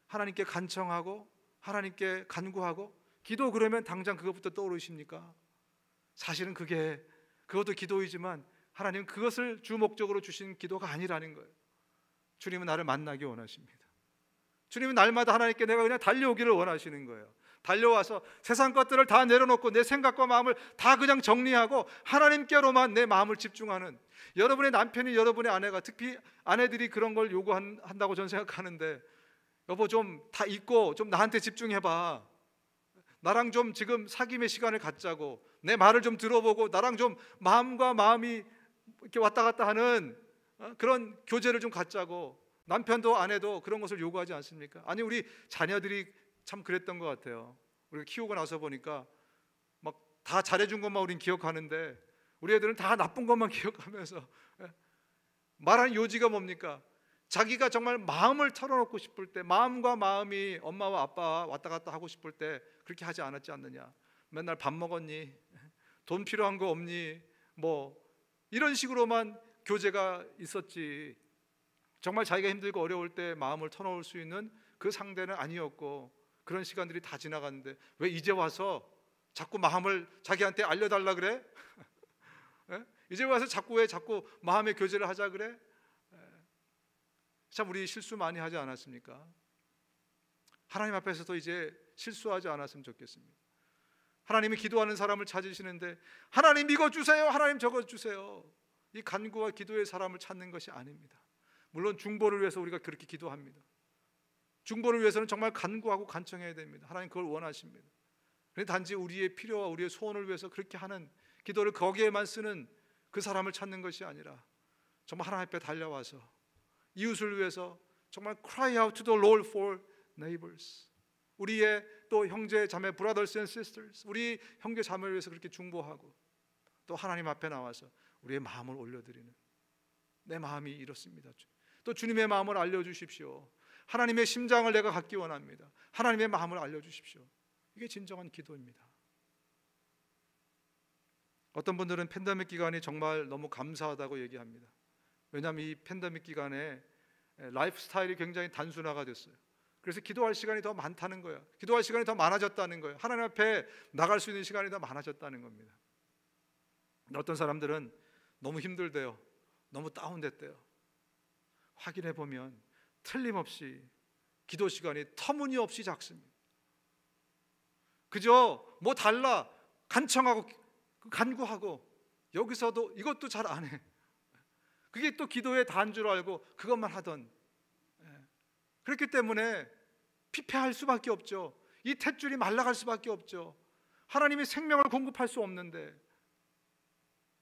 하나님께 간청하고 하나님께 간구하고 기도, 그러면 당장 그것부터 떠오르십니까? 사실은 그것도 기도이지만 하나님은 그것을 주 목적으로 주신 기도가 아니라는 거예요. 주님은 나를 만나기 원하십니다. 주님은 날마다 하나님께 내가 그냥 달려오기를 원하시는 거예요. 달려와서 세상 것들을 다 내려놓고 내 생각과 마음을 다 그냥 정리하고 하나님께로만 내 마음을 집중하는, 여러분의 남편이, 여러분의 아내가, 특히 아내들이 그런 걸 요구한다고 저는 생각하는데, 여보 좀 다 잊고 좀 나한테 집중해봐, 나랑 좀 지금 사귐의 시간을 갖자고, 내 말을 좀 들어보고 나랑 좀 마음과 마음이 이렇게 왔다 갔다 하는 그런 교제를 좀 갖자고. 남편도 아내도 그런 것을 요구하지 않습니까? 아니, 우리 자녀들이 참 그랬던 것 같아요. 우리가 키우고 나서 보니까 막 다 잘해준 것만 우린 기억하는데, 우리 애들은 다 나쁜 것만 기억하면서 말하는 요지가 뭡니까? 자기가 정말 마음을 털어놓고 싶을 때, 마음과 마음이 엄마와 아빠와 왔다 갔다 하고 싶을 때 그렇게 하지 않았지 않느냐. 맨날 밥 먹었니? 돈 필요한 거 없니? 뭐 이런 식으로만 교제가 있었지, 정말 자기가 힘들고 어려울 때 마음을 터놓을 수 있는 그 상대는 아니었고, 그런 시간들이 다 지나갔는데 왜 이제 와서 자꾸 마음을 자기한테 알려달라 그래? 이제 와서 왜 자꾸 마음의 교제를 하자 그래? 참 우리 실수 많이 하지 않았습니까? 하나님 앞에서도 이제 실수하지 않았으면 좋겠습니다. 하나님이 기도하는 사람을 찾으시는데, 하나님 이거 주세요, 하나님 저거 주세요, 이 간구와 기도의 사람을 찾는 것이 아닙니다. 물론 중보를 위해서 우리가 그렇게 기도합니다. 중보를 위해서는 정말 간구하고 간청해야 됩니다. 하나님 그걸 원하십니다. 그런데 단지 우리의 필요와 우리의 소원을 위해서 그렇게 하는 기도를 거기에만 쓰는 그 사람을 찾는 것이 아니라, 정말 하나님 앞에 달려와서 이웃을 위해서 정말 cry out to the Lord for neighbors, 우리의 또 형제 자매 brothers and sisters, 우리 형제 자매를 위해서 그렇게 중보하고, 또 하나님 앞에 나와서 우리의 마음을 올려드리는, 내 마음이 이렇습니다, 또 주님의 마음을 알려주십시오, 하나님의 심장을 내가 갖기 원합니다, 하나님의 마음을 알려주십시오. 이게 진정한 기도입니다. 어떤 분들은 팬데믹 기간이 정말 너무 감사하다고 얘기합니다. 왜냐하면 이 팬데믹 기간에 라이프 스타일이 굉장히 단순화가 됐어요. 그래서 기도할 시간이 더 많다는 거예요. 기도할 시간이 더 많아졌다는 거예요. 하나님 앞에 나갈 수 있는 시간이 더 많아졌다는 겁니다. 어떤 사람들은 너무 힘들대요. 너무 다운됐대요. 확인해 보면 틀림없이 기도 시간이 터무니없이 작습니다. 그저 뭐 달라 간청하고 간구하고, 여기서도 이것도 잘 안 해. 그게 또 기도의 다인 줄 알고 그것만 하던, 그렇기 때문에 피폐할 수밖에 없죠. 이 탯줄이 말라갈 수밖에 없죠. 하나님이 생명을 공급할 수 없는데,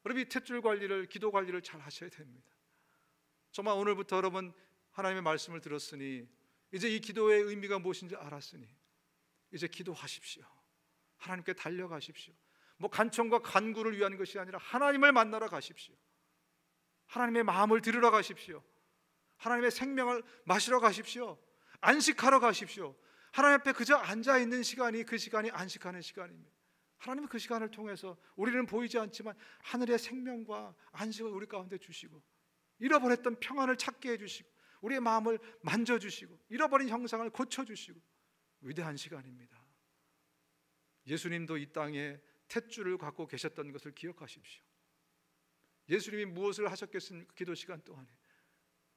여러분 이 탯줄 관리를, 기도 관리를 잘 하셔야 됩니다. 정말 오늘부터 여러분 하나님의 말씀을 들었으니, 이제 이 기도의 의미가 무엇인지 알았으니 이제 기도하십시오. 하나님께 달려가십시오. 뭐 간청과 간구를 위한 것이 아니라 하나님을 만나러 가십시오. 하나님의 마음을 들으러 가십시오. 하나님의 생명을 마시러 가십시오. 안식하러 가십시오. 하나님 앞에 그저 앉아있는 시간이, 그 시간이 안식하는 시간입니다. 하나님은 그 시간을 통해서 우리는 보이지 않지만 하늘의 생명과 안식을 우리 가운데 주시고, 잃어버렸던 평안을 찾게 해주시고, 우리의 마음을 만져주시고, 잃어버린 형상을 고쳐주시고, 위대한 시간입니다. 예수님도 이 땅에 탯줄을 갖고 계셨던 것을 기억하십시오. 예수님이 무엇을 하셨겠습니까? 기도 시간 동안에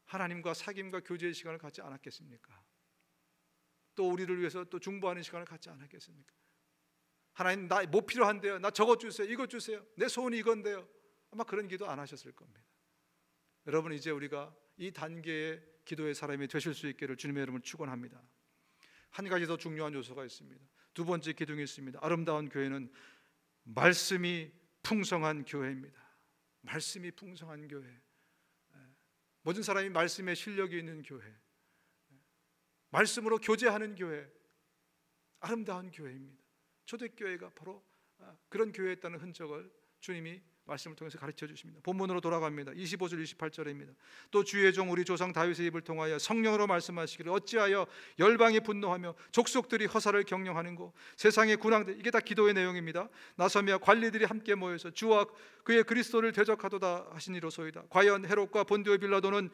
하나님과 사귐과 교제의 시간을 갖지 않았겠습니까? 또 우리를 위해서 또 중보하는 시간을 갖지 않았겠습니까? 하나님, 나 뭐 필요한데요? 나 저것 주세요, 이것 주세요, 내 소원이 이건데요. 아마 그런 기도 안 하셨을 겁니다. 여러분, 이제 우리가 이 단계의 기도의 사람이 되실 수 있기를 주님의 이름을 축원합니다. 한 가지 더 중요한 요소가 있습니다. 두 번째 기둥이 있습니다. 아름다운 교회는 말씀이 풍성한 교회입니다. 말씀이 풍성한 교회, 모든 사람이 말씀에 실력이 있는 교회, 말씀으로 교제하는 교회, 아름다운 교회입니다. 초대교회가 바로 그런 교회였다는 흔적을 주님이 말씀을 통해서 가르쳐 주십니다. 본문으로 돌아갑니다. 25절 28절입니다. 또 주의 종 우리 조상 다윗의 입을 통하여 성령으로 말씀하시기를 어찌하여 열방이 분노하며 족속들이 허사를 경영하는고 세상의 군왕들, 이게 다 기도의 내용입니다. 나서며 관리들이 함께 모여서 주와 그의 그리스도를 대적하도다 하시니로소이다. 과연 헤롯과 본디오 빌라도는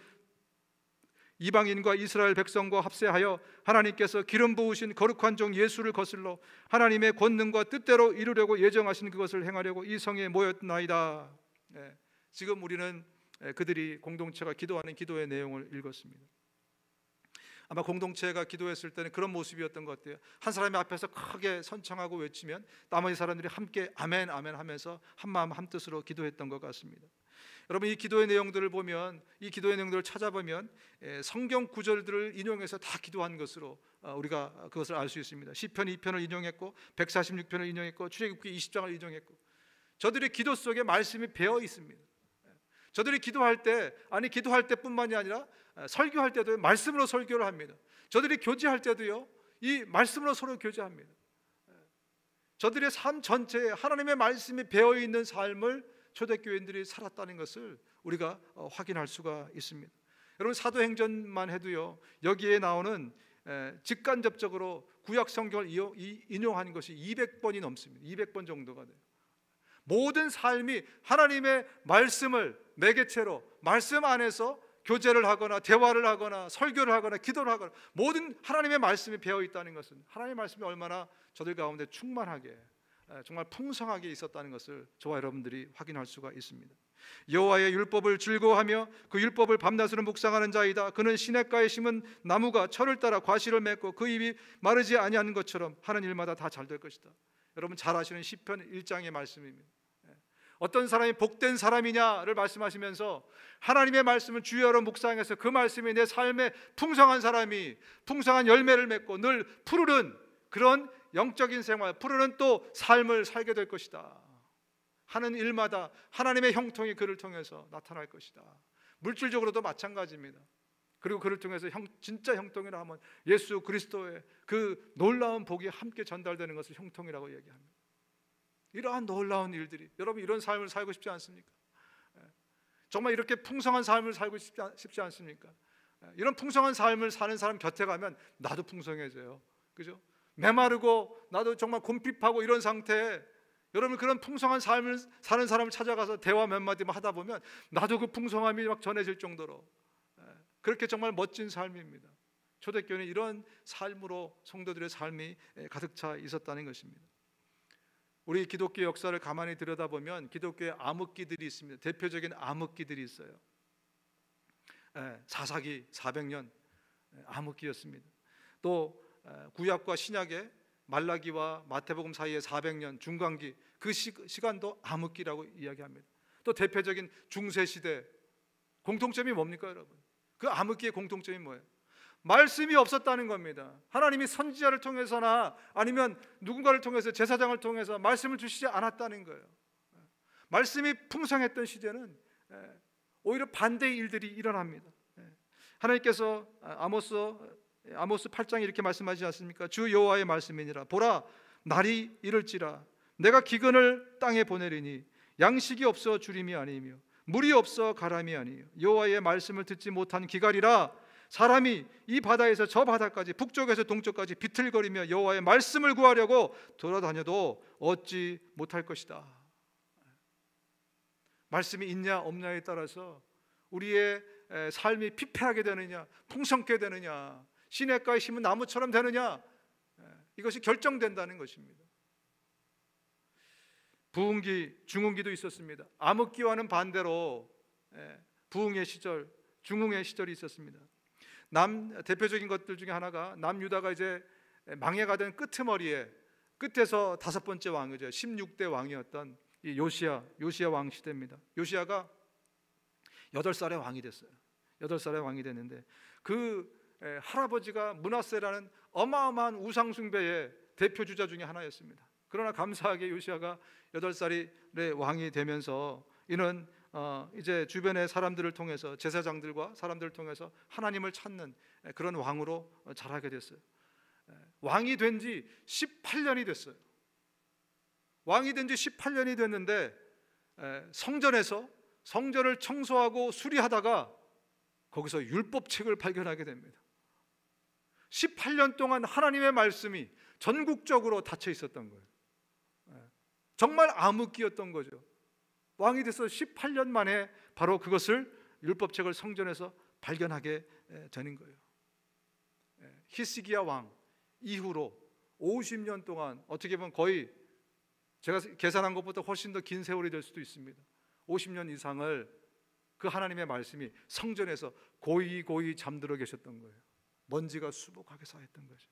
이방인과 이스라엘 백성과 합세하여 하나님께서 기름 부으신 거룩한 종 예수를 거슬러 하나님의 권능과 뜻대로 이루려고 예정하신 그것을 행하려고 이 성에 모였나이다. 지금 우리는 그들이 공동체가 기도하는 기도의 내용을 읽었습니다. 아마 공동체가 기도했을 때는 그런 모습이었던 것 같아요. 한 사람이 앞에서 크게 선창하고 외치면 나머지 사람들이 함께 아멘 아멘 하면서 한마음 한뜻으로 기도했던 것 같습니다. 여러분, 이 기도의 내용들을 보면, 이 기도의 내용들을 찾아보면 성경 구절들을 인용해서 다 기도한 것으로 우리가 그것을 알 수 있습니다. 시편 2편을 인용했고 146편을 인용했고 출애굽기 20장을 인용했고, 저들의 기도 속에 말씀이 배어 있습니다. 저들이 기도할 때, 아니 기도할 때뿐만이 아니라 설교할 때도 말씀으로 설교를 합니다. 저들이 교제할 때도요, 이 말씀으로 서로 교제합니다. 저들의 삶 전체에 하나님의 말씀이 배어 있는 삶을 초대교인들이 살았다는 것을 우리가 확인할 수가 있습니다. 여러분, 사도행전만 해도요, 여기에 나오는 직간접적으로 구약 성경을 인용한 것이 200번이 넘습니다. 200번 정도가 돼요. 모든 삶이 하나님의 말씀을 매개체로, 말씀 안에서 교제를 하거나 대화를 하거나 설교를 하거나 기도를 하거나, 모든 하나님의 말씀이 배어 있다는 것은 하나님의 말씀이 얼마나 저들 가운데 충만하게, 정말 풍성하게 있었다는 것을 저와 여러분들이 확인할 수가 있습니다. 여호와의 율법을 즐거워하며 그 율법을 밤낮으로 묵상하는 자이다. 그는 시냇가에 심은 나무가 철을 따라 과실을 맺고 그 잎이 마르지 아니하는 것처럼 하는 일마다 다 잘 될 것이다. 여러분 잘 아시는 시편 1장의 말씀입니다. 어떤 사람이 복된 사람이냐를 말씀하시면서 하나님의 말씀을 주야로 묵상해서 그 말씀이 내 삶에 풍성한 사람이 풍성한 열매를 맺고 늘 푸르른 그런 영적인 생활, 푸르른 또 삶을 살게 될 것이다 하는 일마다 하나님의 형통이 그를 통해서 나타날 것이다. 물질적으로도 마찬가지입니다. 그리고 그를 통해서 진짜 형통이라 하면 예수 그리스도의 그 놀라운 복이 함께 전달되는 것을 형통이라고 얘기합니다. 이러한 놀라운 일들이, 여러분 이런 삶을 살고 싶지 않습니까? 정말 이렇게 풍성한 삶을 살고 싶지 않습니까? 이런 풍성한 삶을 사는 사람 곁에 가면 나도 풍성해져요. 그죠? 메마르고 나도 정말 곰핍하고 이런 상태에 여러분 그런 풍성한 삶을 사는 사람을 찾아가서 대화 몇 마디만 하다 보면 나도 그 풍성함이 막 전해질 정도로, 그렇게 정말 멋진 삶입니다. 초대교회는 이런 삶으로 성도들의 삶이 가득 차 있었다는 것입니다. 우리 기독교 역사를 가만히 들여다보면 기독교의 암흑기들이 있습니다. 대표적인 암흑기들이 있어요. 사사기 400년 암흑기였습니다. 또 구약과 신약의 말라기와 마태복음 사이의 400년 중간기, 그 시간도 암흑기라고 이야기합니다. 또 대표적인 중세시대, 공통점이 뭡니까 여러분? 그 암흑기의 공통점이 뭐예요? 말씀이 없었다는 겁니다. 하나님이 선지자를 통해서나 아니면 누군가를 통해서, 제사장을 통해서 말씀을 주시지 않았다는 거예요. 말씀이 풍성했던 시대는 오히려 반대의 일들이 일어납니다. 하나님께서 아모스 8장에 이렇게 말씀하지 않습니까? 주 여호와의 말씀이니라. 보라, 날이 이를지라 내가 기근을 땅에 보내리니 양식이 없어 주림이 아니며 물이 없어 가람이 아니요 여호와의 말씀을 듣지 못한 기갈이라. 사람이 이 바다에서 저 바다까지, 북쪽에서 동쪽까지 비틀거리며 여호와의 말씀을 구하려고 돌아다녀도 얻지 못할 것이다. 말씀이 있냐 없냐에 따라서 우리의 삶이 피폐하게 되느냐, 풍성케 되느냐, 시냇가에 심은 나무처럼 되느냐, 이것이 결정된다는 것입니다. 부흥기, 중흥기도 있었습니다. 암흑기와는 반대로 부흥의 시절, 중흥의 시절이 있었습니다. 대표적인 것들 중에 하나가 남유다가 이제 망해가던 끄트머리에 끝에서 다섯 번째 왕이죠. 16대 왕이었던 이 요시야 왕 시대입니다. 요시야가 8살에 왕이 됐어요. 8살에 왕이 됐는데 그 할아버지가 므낫세라는 어마어마한 우상 숭배의 대표 주자 중에 하나였습니다. 그러나 감사하게 요시야가 8살에 왕이 되면서 이는 이제 주변의 사람들을 통해서 제사장들과 사람들을 통해서 하나님을 찾는 그런 왕으로 자라게 됐어요. 왕이 된 지 18년이 됐어요. 왕이 된 지 18년이 됐는데 성전에서 성전을 청소하고 수리하다가 거기서 율법책을 발견하게 됩니다. 18년 동안 하나님의 말씀이 전국적으로 닫혀 있었던 거예요. 정말 암흑기였던 거죠. 왕이 돼서 18년 만에 바로 그것을 율법책을 성전에서 발견하게 되는 거예요. 히스기야 왕 이후로 50년 동안 어떻게 보면 거의 제가 계산한 것보다 훨씬 더 긴 세월이 될 수도 있습니다. 50년 이상을 그 하나님의 말씀이 성전에서 고이 잠들어 계셨던 거예요. 먼지가 수북하게 쌓였던 거죠.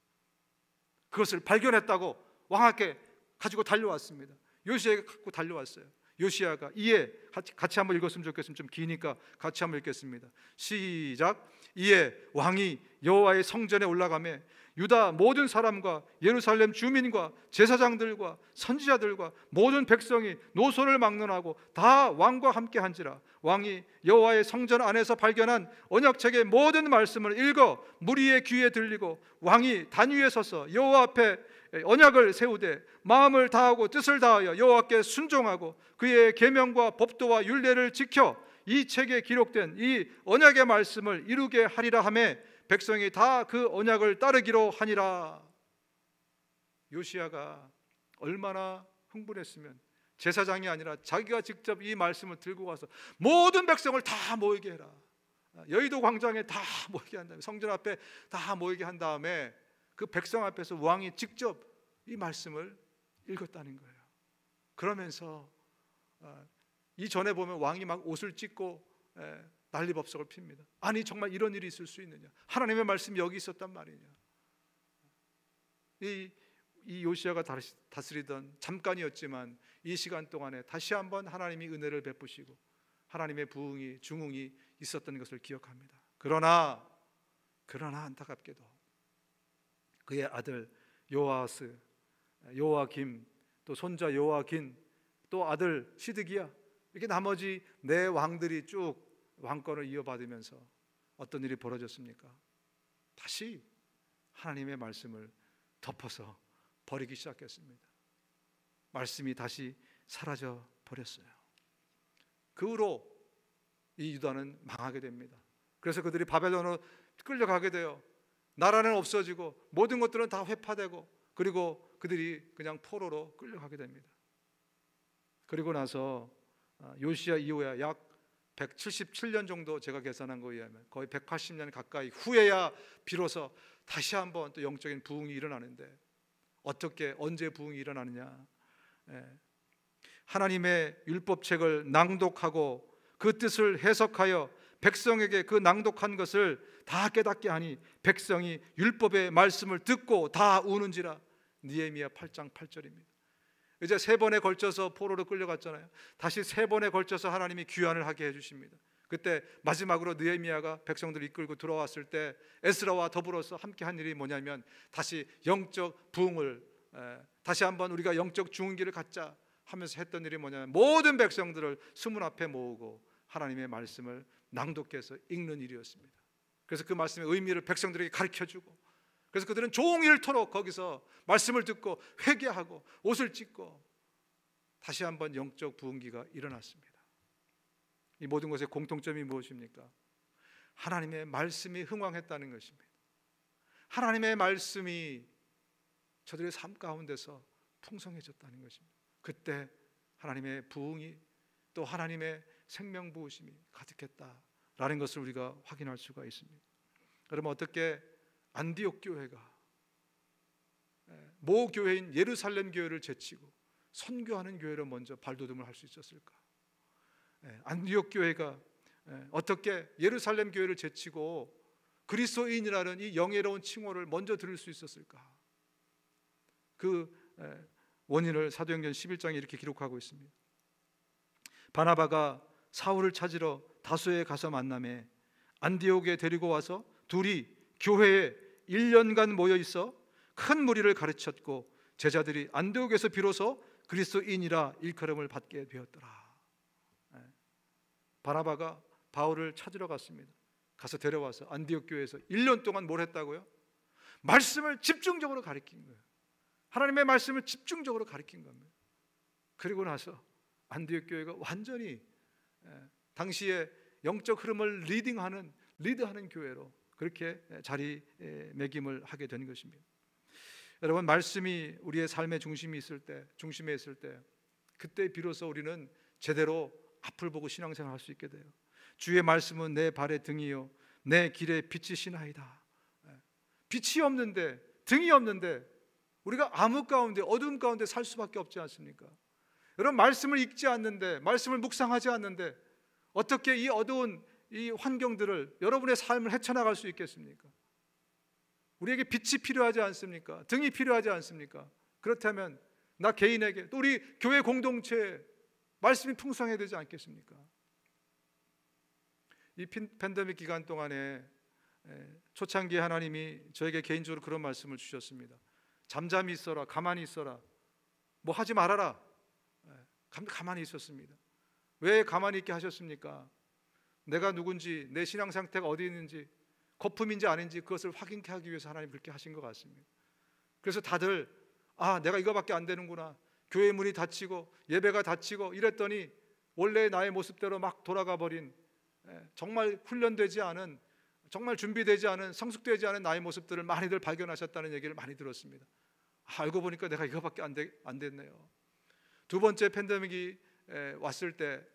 그것을 발견했다고 왕께 가지고 달려왔습니다. 요시야가 갖고 달려왔어요. 요시야가 이에 같이 한번 읽었으면 좋겠습니다. 좀 기니까 같이 한번 읽겠습니다. 시작. 이에 왕이 여호와의 성전에 올라가매 유다 모든 사람과 예루살렘 주민과 제사장들과 선지자들과 모든 백성이 노소를 막론하고 다 왕과 함께 한지라. 왕이 여호와의 성전 안에서 발견한 언약책의 모든 말씀을 읽어 무리의 귀에 들리고 왕이 단 위에 서서 여호와 앞에 언약을 세우되 마음을 다하고 뜻을 다하여 여호와께 순종하고 그의 계명과 법도와 율례를 지켜 이 책에 기록된 이 언약의 말씀을 이루게 하리라 하매 백성이 다 그 언약을 따르기로 하니라. 요시야가 얼마나 흥분했으면 제사장이 아니라 자기가 직접 이 말씀을 들고 가서 모든 백성을 다 모이게 해라. 여의도 광장에 다 모이게 한 다음에 성전 앞에 다 모이게 한 다음에 그 백성 앞에서 왕이 직접 이 말씀을 읽었다는 거예요. 그러면서 이전에 보면 왕이 막 옷을 찢고 난리법석을 핍니다. 아니 정말 이런 일이 있을 수 있느냐? 하나님의 말씀이 여기 있었단 말이냐? 이 요시야가 다스리던 잠깐이었지만 이 시간 동안에 다시 한번 하나님이 은혜를 베푸시고 하나님의 부흥이 중흥이 있었던 것을 기억합니다. 그러나 안타깝게도 그의 아들 요아스, 요아김, 또 손자 요아긴, 또 아들 시드기야, 이렇게 나머지 네 왕들이 쭉 왕권을 이어받으면서 어떤 일이 벌어졌습니까? 다시 하나님의 말씀을 덮어서 버리기 시작했습니다. 말씀이 다시 사라져 버렸어요. 그 후로 이 유다는 망하게 됩니다. 그래서 그들이 바벨론으로 끌려가게 돼요. 나라는 없어지고 모든 것들은 다 회파되고 그리고 그들이 그냥 포로로 끌려가게 됩니다. 그리고 나서 요시야 이후에 약 177년 정도 제가 계산한 거에 의하면 거의 180년 가까이 후에야 비로소 다시 한번 또 영적인 부흥이 일어나는데 어떻게 언제 부흥이 일어나느냐? 하나님의 율법책을 낭독하고 그 뜻을 해석하여 백성에게 그 낭독한 것을 다 깨닫게 하니 백성이 율법의 말씀을 듣고 다 우는지라. 느헤미야 8장 8절입니다. 이제 세 번에 걸쳐서 포로로 끌려갔잖아요. 다시 세 번에 걸쳐서 하나님이 귀환을 하게 해주십니다. 그때 마지막으로 느헤미야가 백성들을 이끌고 들어왔을 때 에스라와 더불어서 함께 한 일이 뭐냐면 다시 영적 부흥을 다시 한번 우리가 영적 중흥기를 갖자 하면서 했던 일이 뭐냐면 모든 백성들을 수문 앞에 모으고 하나님의 말씀을 낭독해서 읽는 일이었습니다. 그래서 그 말씀의 의미를 백성들에게 가르쳐주고 그래서 그들은 종일토록 거기서 말씀을 듣고 회개하고 옷을 찢고 다시 한번 영적 부흥기가 일어났습니다. 이 모든 것의 공통점이 무엇입니까? 하나님의 말씀이 흥왕했다는 것입니다. 하나님의 말씀이 저들의 삶 가운데서 풍성해졌다는 것입니다. 그때 하나님의 부흥이 또 하나님의 생명 부으심이 가득했다라는 것을 우리가 확인할 수가 있습니다. 그러면 어떻게 안디옥 교회가 모 교회인 예루살렘 교회를 제치고 선교하는 교회로 먼저 발돋움을 할 수 있었을까? 안디옥 교회가 어떻게 예루살렘 교회를 제치고 그리스도인이라는 이 영예로운 칭호를 먼저 들을 수 있었을까? 그 원인을 사도행전 11장에 이렇게 기록하고 있습니다. 바나바가 사울을 찾으러 다소에 가서 만남에 안디옥에 데리고 와서 둘이 교회에 1년간 모여 있어 큰 무리를 가르쳤고 제자들이 안디옥에서 비로소 그리스도인이라 일컬음을 받게 되었더라. 바나바가 바울을 찾으러 갔습니다. 가서 데려와서 안디옥 교회에서 1년 동안 뭘 했다고요? 말씀을 집중적으로 가르친 거예요. 하나님의 말씀을 집중적으로 가르친 겁니다. 그리고 나서 안디옥 교회가 완전히 당시에 영적 흐름을 리드하는 교회로 그렇게 자리매김을 하게 된 것입니다. 여러분, 말씀이 우리의 삶의 중심에 있을 때 그때 비로소 우리는 제대로 앞을 보고 신앙생활할 수 있게 돼요. 주의 말씀은 내 발의 등이요 내 길의 빛이시나이다. 빛이 없는데, 등이 없는데 우리가 암흑 가운데, 어두움 가운데 살 수밖에 없지 않습니까? 여러분, 말씀을 읽지 않는데, 말씀을 묵상하지 않는데 어떻게 이 어두운 이 환경들을, 여러분의 삶을 헤쳐나갈 수 있겠습니까? 우리에게 빛이 필요하지 않습니까? 등이 필요하지 않습니까? 그렇다면 나 개인에게, 또 우리 교회 공동체에 말씀이 풍성해야 되지 않겠습니까? 이 팬데믹 기간 동안에 초창기에 하나님이 저에게 개인적으로 그런 말씀을 주셨습니다. 잠잠히 있어라, 가만히 있어라, 뭐 하지 말아라. 가만히 있었습니다. 왜 가만히 있게 하셨습니까? 내가 누군지, 내 신앙 상태가 어디 있는지, 거품인지 아닌지 그것을 확인케 하기 위해서 하나님 그렇게 하신 것 같습니다. 그래서 다들 내가 이거밖에 안 되는구나, 교회 문이 닫히고 예배가 닫히고 이랬더니 원래 나의 모습대로 막 돌아가 버린, 정말 훈련되지 않은, 정말 준비되지 않은, 성숙되지 않은 나의 모습들을 많이들 발견하셨다는 얘기를 많이 들었습니다. 알고 보니까 내가 이거밖에 안 됐네요. 두 번째 팬데믹이 왔을 때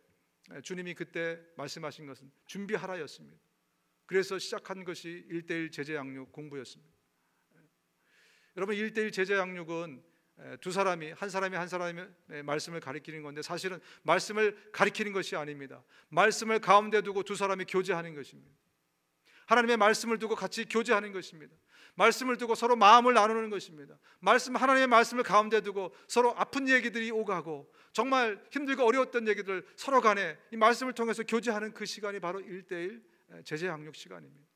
주님이 그때 말씀하신 것은 준비하라였습니다. 그래서 시작한 것이 1:1 제자 양육 공부였습니다. 여러분, 1:1 제자 양육은 한 사람이 한 사람의 말씀을 가리키는 건데, 사실은 말씀을 가리키는 것이 아닙니다. 말씀을 가운데 두고 두 사람이 교제하는 것입니다. 하나님의 말씀을 두고 같이 교제하는 것입니다. 말씀을 두고 서로 마음을 나누는 것입니다. 하나님의 말씀을 가운데 두고 서로 아픈 얘기들이 오가고, 정말 힘들고 어려웠던 얘기들 서로 간에 이 말씀을 통해서 교제하는 그 시간이 바로 1:1 제자 양육 시간입니다.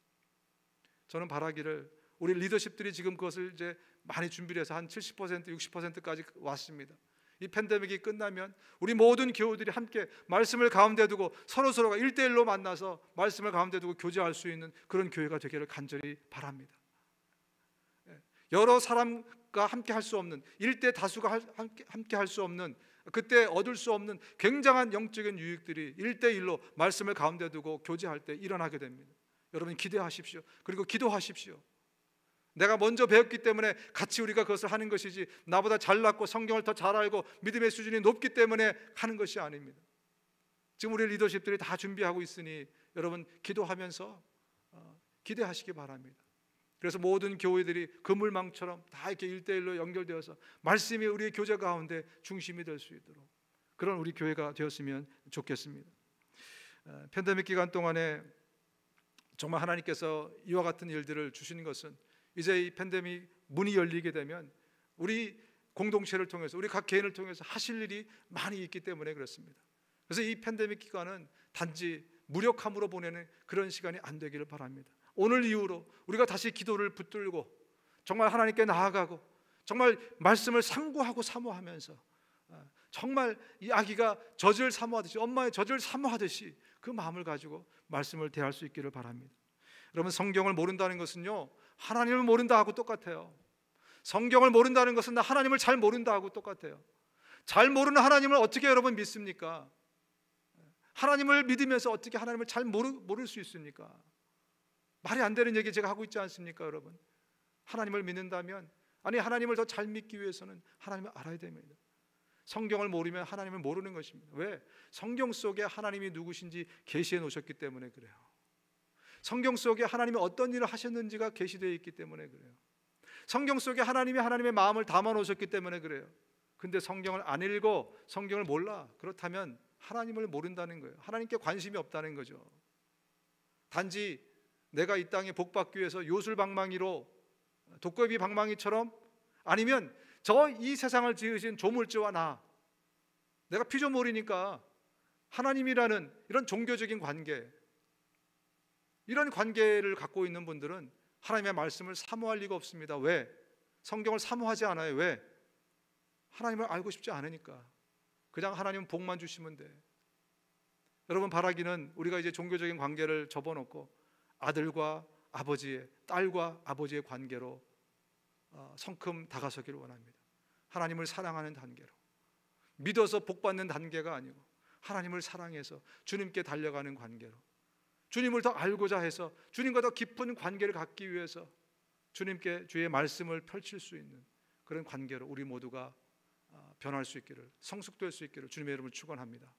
저는 바라기를 우리 리더십들이 지금 그것을 이제 많이 준비를 해서 한 70%, 60%까지 왔습니다. 이 팬데믹이 끝나면 우리 모든 교우들이 함께 말씀을 가운데 두고 서로가 1:1로 만나서 말씀을 가운데 두고 교제할 수 있는 그런 교회가 되기를 간절히 바랍니다. 여러 사람과 함께 할 수 없는, 1대 다수가 함께 할 수 없는, 그때 얻을 수 없는 굉장한 영적인 유익들이 1:1로 말씀을 가운데 두고 교제할 때 일어나게 됩니다. 여러분, 기대하십시오. 그리고 기도하십시오. 내가 먼저 배웠기 때문에 같이 우리가 그것을 하는 것이지, 나보다 잘났고 성경을 더 잘 알고 믿음의 수준이 높기 때문에 하는 것이 아닙니다. 지금 우리 리더십들이 다 준비하고 있으니 여러분, 기도하면서 기대하시기 바랍니다. 그래서 모든 교회들이 그물망처럼 다 이렇게 1:1로 연결되어서 말씀이 우리의 교제 가운데 중심이 될 수 있도록, 그런 우리 교회가 되었으면 좋겠습니다. 팬데믹 기간 동안에 정말 하나님께서 이와 같은 일들을 주신 것은, 이제 이 팬데믹 문이 열리게 되면 우리 공동체를 통해서, 우리 각 개인을 통해서 하실 일이 많이 있기 때문에 그렇습니다. 그래서 이 팬데믹 기간은 단지 무력함으로 보내는 그런 시간이 안 되기를 바랍니다. 오늘 이후로 우리가 다시 기도를 붙들고 정말 하나님께 나아가고, 정말 말씀을 상고하고 사모하면서, 정말 이 아기가 젖을 사모하듯이, 엄마의 젖을 사모하듯이 그 마음을 가지고 말씀을 대할 수 있기를 바랍니다. 여러분, 성경을 모른다는 것은요, 하나님을 모른다 하고 똑같아요. 성경을 모른다는 것은 나 하나님을 잘 모른다 하고 똑같아요. 잘 모르는 하나님을 어떻게 여러분 믿습니까? 하나님을 믿으면서 어떻게 하나님을 잘 모를 수 있습니까? 말이 안 되는 얘기 제가 하고 있지 않습니까, 여러분? 하나님을 믿는다면, 하나님을 더 잘 믿기 위해서는 하나님을 알아야 됩니다. 성경을 모르면 하나님을 모르는 것입니다. 왜? 성경 속에 하나님이 누구신지 계시해 놓으셨기 때문에 그래요. 성경 속에 하나님이 어떤 일을 하셨는지가 계시되어 있기 때문에 그래요. 성경 속에 하나님이 하나님의 마음을 담아 놓으셨기 때문에 그래요. 근데 성경을 안 읽고 성경을 몰라, 그렇다면 하나님을 모른다는 거예요. 하나님께 관심이 없다는 거죠. 단지 내가 이 땅에 복받기 위해서 요술방망이로 독거비 방망이처럼, 아니면 저 이 세상을 지으신 조물주와 내가 피조물이니까 하나님이라는 이런 종교적인 관계, 이런 관계를 갖고 있는 분들은 하나님의 말씀을 사모할 리가 없습니다. 왜? 성경을 사모하지 않아요. 왜? 하나님을 알고 싶지 않으니까. 그냥 하나님 복만 주시면 돼. 여러분, 바라기는 우리가 이제 종교적인 관계를 접어놓고 아들과 아버지의, 딸과 아버지의 관계로 성큼 다가서기를 원합니다. 하나님을 사랑하는 단계로, 믿어서 복받는 단계가 아니고 하나님을 사랑해서 주님께 달려가는 관계로, 주님을 더 알고자 해서 주님과 더 깊은 관계를 갖기 위해서 주님께 주의 말씀을 펼칠 수 있는 그런 관계로 우리 모두가 변할 수 있기를, 성숙될 수 있기를 주님의 이름으로 축원합니다.